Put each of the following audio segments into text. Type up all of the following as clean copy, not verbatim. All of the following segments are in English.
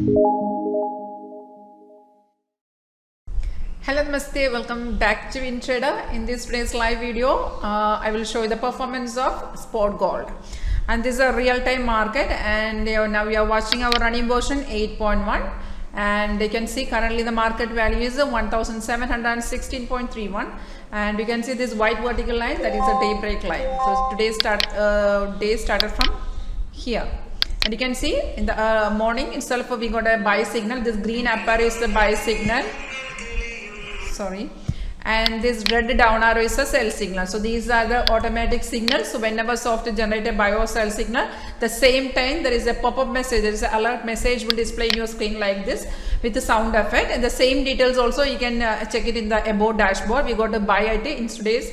Hello, Namaste. Welcome back to WinTrader. In this today's live video, I will show you the performance of spot gold. And this is a real-time market, and now we are watching our running version 8.1. And you can see currently the market value is 1716.31, and you can see this white vertical line, that is a daybreak line. So today's day started from here. And you can see in the morning itself we got a buy signal. This green upper is the buy signal, and this red down arrow is a sell signal. So these are the automatic signals. So whenever software generate a buy or sell signal, the same time there is a pop-up message, there is an alert message will display in your screen like this with the sound effect. And the same details also you can check it in the above dashboard. We got a buy at in today's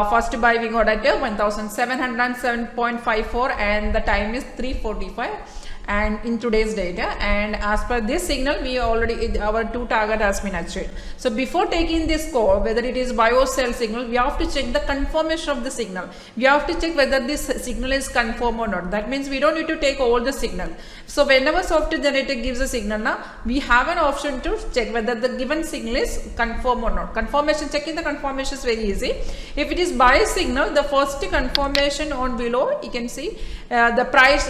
first buy we got at 1707.54, and the time is 3:45. And in today's data, and as per this signal we already our two target has been achieved. So before taking this call, whether it is buy or sell signal, we have to check the confirmation of the signal. We have to check whether this signal is confirmed or not. That means we don't need to take all the signal. So whenever software generator gives a signal, now we have an option to check whether the given signal is confirmed or not. Confirmation, checking the confirmation is very easy. If it is buy signal, the first confirmation on below you can see the price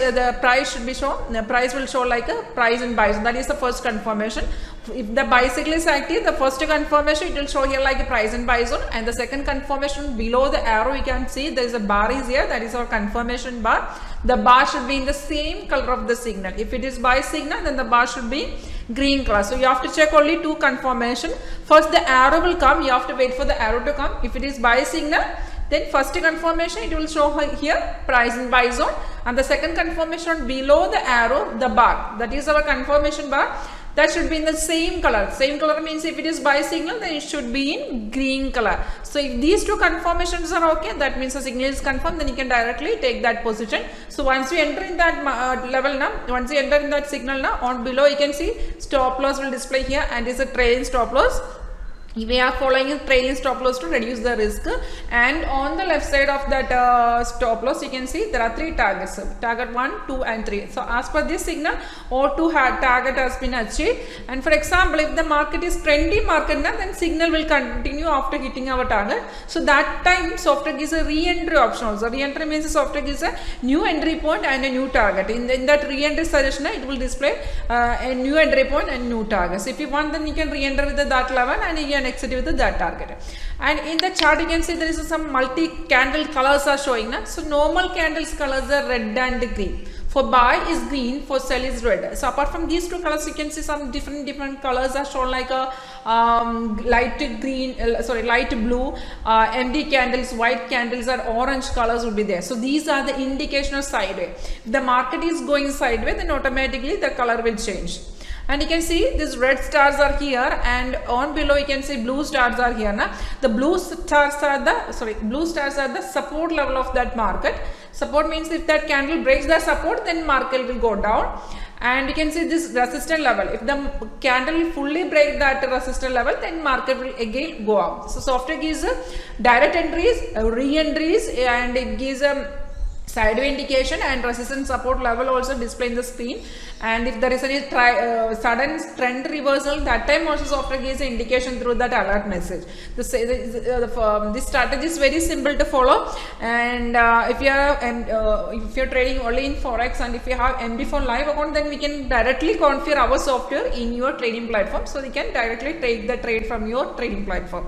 should be shown. The price will show like a price in buy. So that is the first confirmation. If the buy signal is active, the first confirmation it will show here like a price in buy zone, and the second confirmation below the arrow you can see there is a bar is here, that is our confirmation bar. The bar should be in the same color of the signal. If it is buy signal, then the bar should be green color. So you have to check only two confirmation. First the arrow will come, you have to wait for the arrow to come. If it is buy signal, then first confirmation it will show here price in buy zone, and the second confirmation below the arrow the bar, that is our confirmation bar, that should be in the same color. Same color means if it is buy signal, then it should be in green color. So if these two confirmations are okay, that means the signal is confirmed, then you can directly take that position. So once you enter in that level now, once you enter in that signal now, on below you can see stop loss will display here, and it's a trailing stop loss. We are following a trailing stop loss to reduce the risk, and on the left side of that stop loss you can see there are three targets, target 1, 2 and 3. So as per this signal, all two target has been achieved. And for example, if the market is trendy market now, then signal will continue after hitting our target. So that time software gives a re-entry option also. Re-entry means the software gives a new entry point and a new target. In that re-entry suggestion it will display a new entry point and new targets. If you want, then you can re-enter with that level and you can exit with that target. And in the chart you can see there is some multi candle colors are showing now. So normal candles colors are red and green. For buy is green, for sell is red. So apart from these two colors you can see some different colors are shown, like a light green, light blue, empty candles, white candles, or orange colors will be there. So these are the indication of sideways. If the market is going sideways, then automatically the color will change. And you can see these red stars are here, and on below you can see blue stars are here. Now the blue stars are the support level of that market. Support means if that candle breaks the support, then market will go down. And you can see this resistance level. If the candle fully break that resistance level, then market will again go up. So software gives direct entries, re-entries, and it gives a sideways indication and resistance support level also display in the screen. And if there is any sudden trend reversal, that time also software gives an indication through that alert message. This strategy is very simple to follow. And if you are trading only in forex, and if you have MD4 live account, then we can directly configure our software in your trading platform, so you can directly take the trade from your trading platform.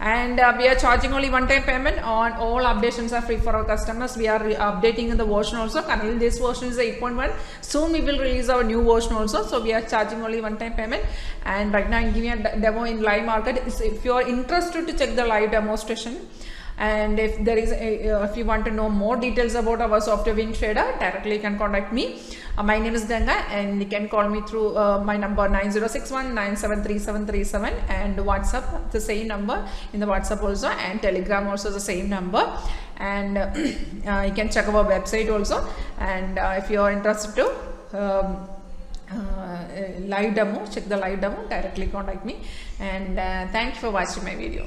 And we are charging only one-time payment. On all updations are free for our customers. We are updating the version also. Currently this version is 8.1. Soon we will release our new version also. So we are charging only one-time payment. And right now I'm giving a demo in live market. If you are interested to check the live demonstration, and if there is if you want to know more details about our software WinTrader, directly you can contact me. My name is Ganga, and you can call me through my number 9061973737, and WhatsApp the same number in the WhatsApp also, and Telegram also the same number. And you can check our website also. And if you are interested to live demo, check the live demo, directly contact me. And thank you for watching my video.